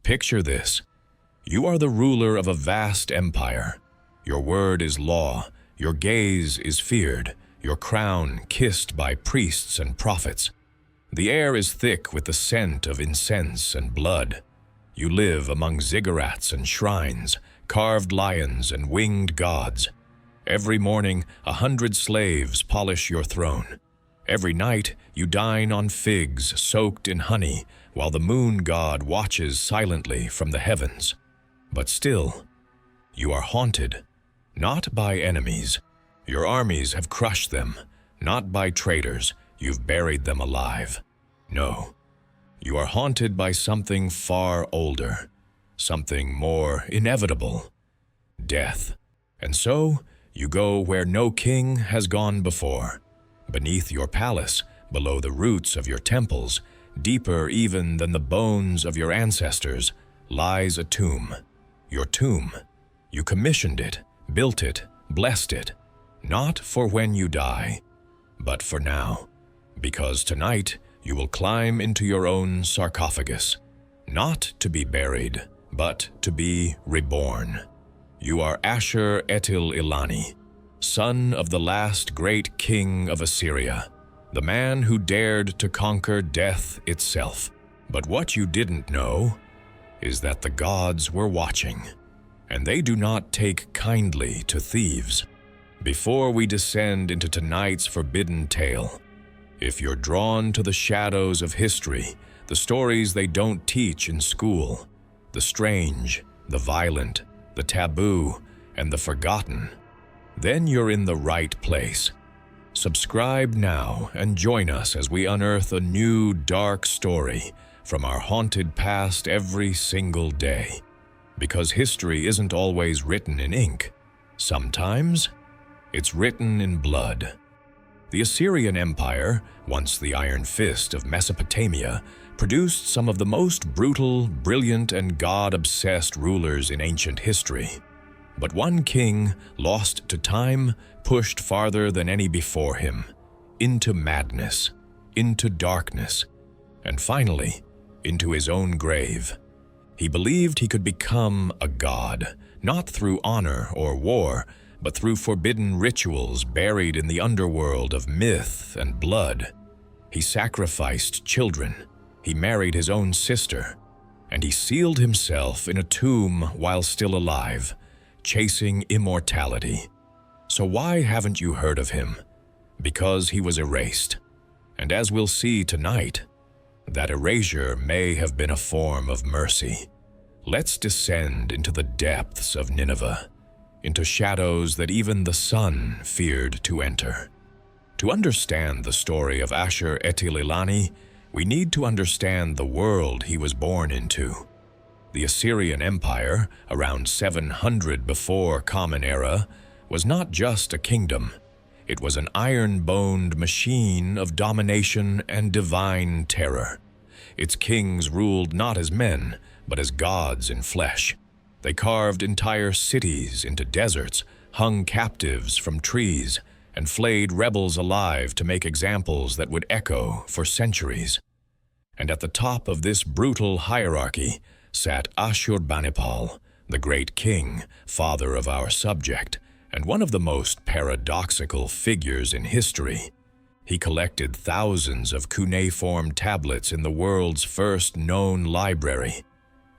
Picture this. You are the ruler of a vast empire. Your word is law, your gaze is feared, your crown kissed by priests and prophets. The air is thick with the scent of incense and blood. You live among ziggurats and shrines, carved lions and winged gods. Every morning, 100 slaves polish your throne. Every night, you dine on figs soaked in honey, while the moon god watches silently from the heavens. But still, you are haunted, not by enemies. Your armies have crushed them, not by traitors. You've buried them alive. No, you are haunted by something far older, something more inevitable: death. And so, you go where no king has gone before. Beneath your palace, below the roots of your temples, deeper even than the bones of your ancestors, lies a tomb. Your tomb. You commissioned it, built it, blessed it, not for when you die, but for now. Because tonight, you will climb into your own sarcophagus, not to be buried, but to be reborn. You are Ashur-etil-ilani, son of the last great king of Assyria, the man who dared to conquer death itself. But what you didn't know is that the gods were watching, and they do not take kindly to thieves. Before we descend into tonight's forbidden tale, if you're drawn to the shadows of history, the stories they don't teach in school, the strange, the violent, the taboo, and the forgotten, then you're in the right place. Subscribe now and join us as we unearth a new dark story from our haunted past every single day. Because history isn't always written in ink. Sometimes it's written in blood. The Assyrian Empire, once the Iron Fist of Mesopotamia, produced some of the most brutal, brilliant, and God-obsessed rulers in ancient history. But one king, lost to time, pushed farther than any before him, into madness, into darkness, and finally, into his own grave. He believed he could become a god, not through honor or war, but through forbidden rituals buried in the underworld of myth and blood. He sacrificed children, he married his own sister, and he sealed himself in a tomb while still alive, chasing immortality. So why haven't you heard of him? Because he was erased. And as we'll see tonight, that erasure may have been a form of mercy. Let's descend into the depths of Nineveh, into shadows that even the sun feared to enter. To understand the story of Ashur-etil-ilani, we need to understand the world he was born into. The Assyrian Empire, around 700 before Common Era, was not just a kingdom. It was an iron-boned machine of domination and divine terror. Its kings ruled not as men, but as gods in flesh. They carved entire cities into deserts, hung captives from trees, and flayed rebels alive to make examples that would echo for centuries. And at the top of this brutal hierarchy sat Ashurbanipal, the great king, father of our subject, and one of the most paradoxical figures in history. He collected thousands of cuneiform tablets in the world's first known library,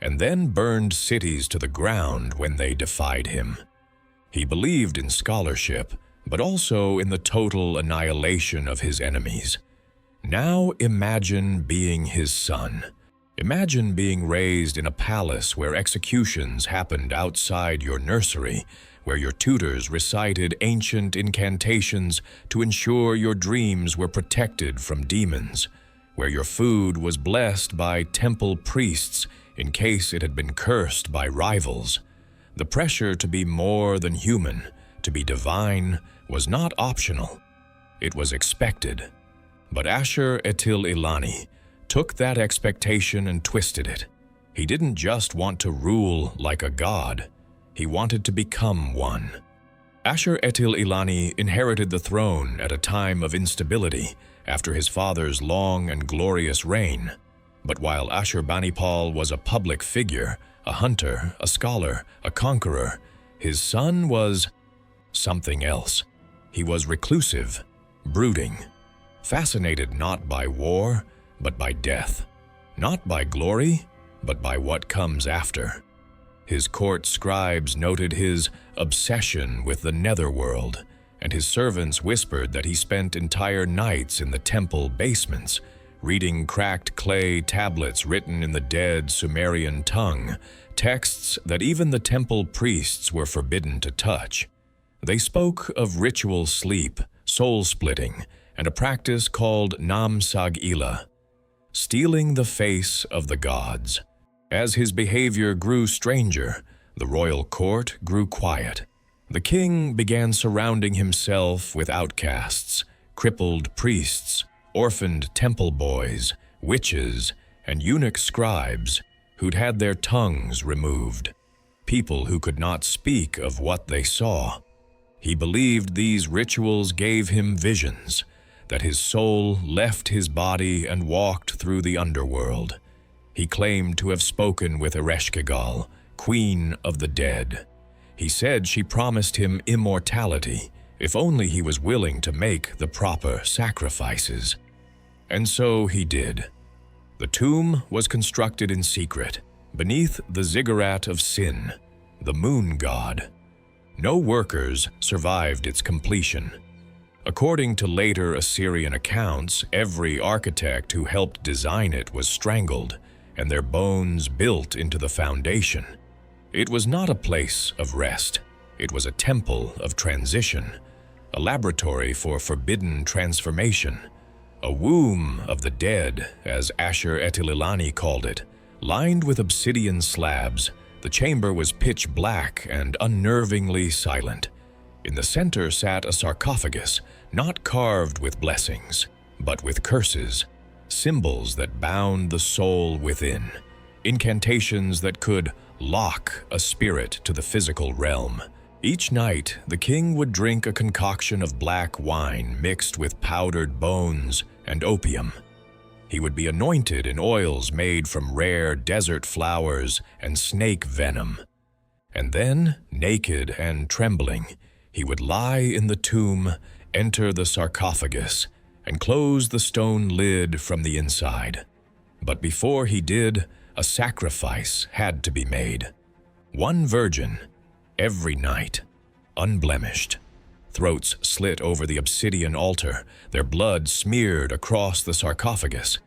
and then burned cities to the ground when they defied him. He believed in scholarship, but also in the total annihilation of his enemies. Now imagine being his son. Imagine being raised in a palace where executions happened outside your nursery, where your tutors recited ancient incantations to ensure your dreams were protected from demons, where your food was blessed by temple priests in case it had been cursed by rivals. The pressure to be more than human, to be divine, was not optional. It was expected. But Ashur-etil-ilani took that expectation and twisted it. He didn't just want to rule like a god. He wanted to become one. Ashur-etil-ilani inherited the throne at a time of instability after his father's long and glorious reign. But while Ashur-banipal was a public figure, a hunter, a scholar, a conqueror, his son was something else. He was reclusive, brooding, fascinated not by war, but by death, not by glory, but by what comes after. His court scribes noted his obsession with the netherworld, and his servants whispered that he spent entire nights in the temple basements, reading cracked clay tablets written in the dead Sumerian tongue, texts that even the temple priests were forbidden to touch. They spoke of ritual sleep, soul-splitting, and a practice called nam-sag-ila, stealing the face of the gods. As his behavior grew stranger, the royal court grew quiet. The king began surrounding himself with outcasts, crippled priests, orphaned temple boys, witches, and eunuch scribes who'd had their tongues removed, people who could not speak of what they saw. He believed these rituals gave him visions, that his soul left his body and walked through the underworld. He claimed to have spoken with Ereshkigal, queen of the dead. He said she promised him immortality if only he was willing to make the proper sacrifices. And so he did. The tomb was constructed in secret, beneath the ziggurat of Sin, the moon god. No workers survived its completion. According to later Assyrian accounts, every architect who helped design it was strangled, and their bones built into the foundation. It was not a place of rest. It was a temple of transition, a laboratory for forbidden transformation, a womb of the dead, as Ashur-etil-ilani called it. Lined with obsidian slabs, the chamber was pitch black and unnervingly silent. In the center sat a sarcophagus, not carved with blessings, but with curses, symbols that bound the soul within, incantations that could lock a spirit to the physical realm. Each night, the king would drink a concoction of black wine mixed with powdered bones and opium. He would be anointed in oils made from rare desert flowers and snake venom. And then, naked and trembling, he would lie in the tomb, enter the sarcophagus, and close the stone lid from the inside. But before he did, a sacrifice had to be made. One virgin, every night, unblemished. Throats slit over the obsidian altar, their blood smeared across the sarcophagus.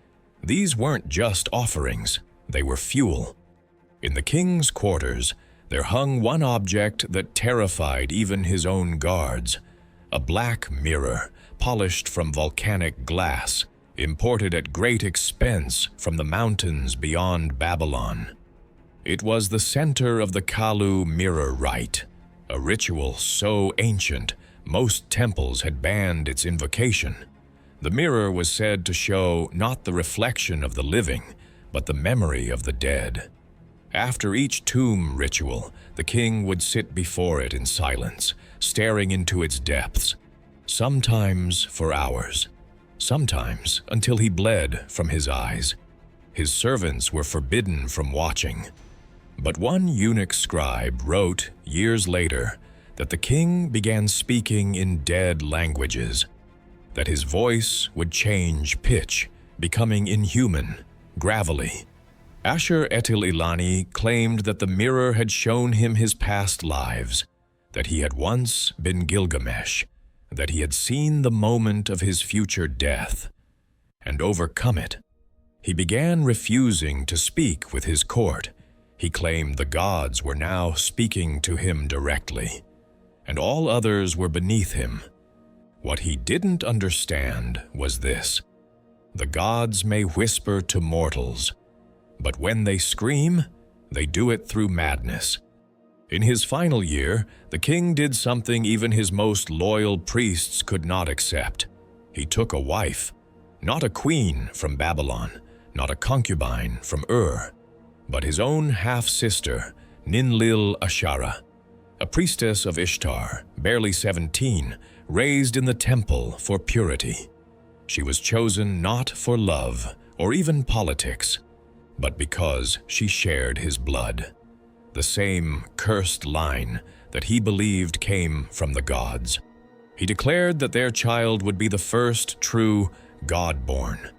These weren't just offerings, they were fuel. In the king's quarters, there hung one object that terrified even his own guards, a black mirror, polished from volcanic glass, imported at great expense from the mountains beyond Babylon. It was the center of the Kalu mirror rite, a ritual so ancient most temples had banned its invocation. The mirror was said to show not the reflection of the living, but the memory of the dead. After each tomb ritual, the king would sit before it in silence, staring into its depths, sometimes for hours, sometimes until he bled from his eyes. His servants were forbidden from watching. But one eunuch scribe wrote, years later, that the king began speaking in dead languages, that his voice would change pitch, becoming inhuman, gravelly. Ashur-etil-ilani claimed that the mirror had shown him his past lives, that he had once been Gilgamesh, that he had seen the moment of his future death, and overcome it. He began refusing to speak with his court. He claimed the gods were now speaking to him directly, and all others were beneath him. What he didn't understand was this: the gods may whisper to mortals, but when they scream, they do it through madness. In his final year, the king did something even his most loyal priests could not accept. He took a wife, not a queen from Babylon, not a concubine from Ur, but his own half-sister, Ninlil-Ashara, a priestess of Ishtar, barely 17, raised in the temple for purity. She was chosen not for love or even politics, but because she shared his blood, the same cursed line that he believed came from the gods. He declared that their child would be the first true God-born,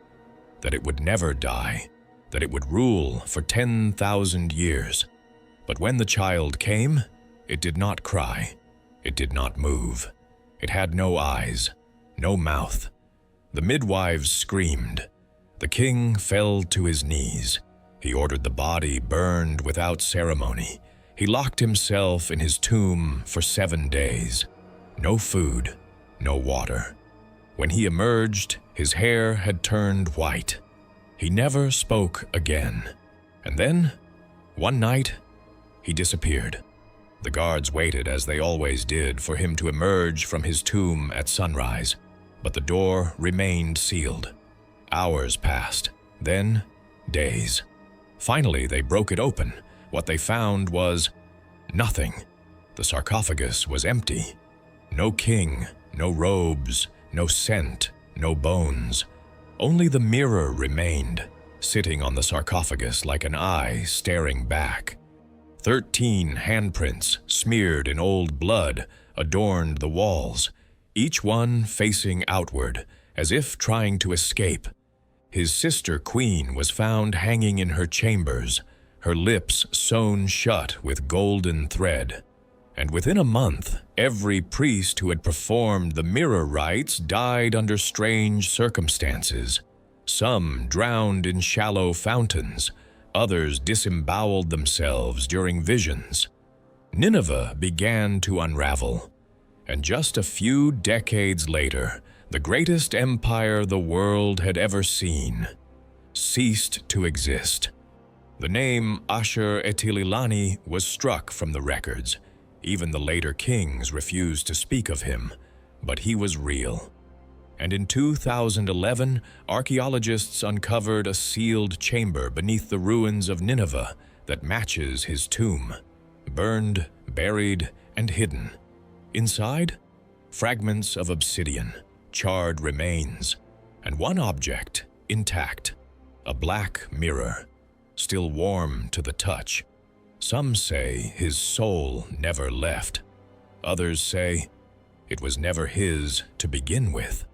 that it would never die, that it would rule for 10,000 years. But when the child came, it did not cry, it did not move. It had no eyes, no mouth. The midwives screamed. The king fell to his knees. He ordered the body burned without ceremony. He locked himself in his tomb for 7 days. No food, no water. When he emerged, his hair had turned white. He never spoke again. And then, one night, he disappeared. The guards waited, as they always did, for him to emerge from his tomb at sunrise, but the door remained sealed. Hours passed, then days. Finally, they broke it open. What they found was nothing. The sarcophagus was empty. No king, no robes, no scent, no bones. Only the mirror remained, sitting on the sarcophagus like an eye staring back. 13 handprints, smeared in old blood, adorned the walls, each one facing outward, as if trying to escape. His sister queen was found hanging in her chambers, her lips sewn shut with golden thread. And within a month, every priest who had performed the mirror rites died under strange circumstances. Some drowned in shallow fountains, others disemboweled themselves during visions. Nineveh began to unravel, and just a few decades later, the greatest empire the world had ever seen ceased to exist. The name Ashur-etil-ilani was struck from the records. Even the later kings refused to speak of him, but he was real. And in 2011, archaeologists uncovered a sealed chamber beneath the ruins of Nineveh that matches his tomb, burned, buried, and hidden. Inside, fragments of obsidian, charred remains, and one object intact, a black mirror, still warm to the touch. Some say his soul never left. Others say it was never his to begin with.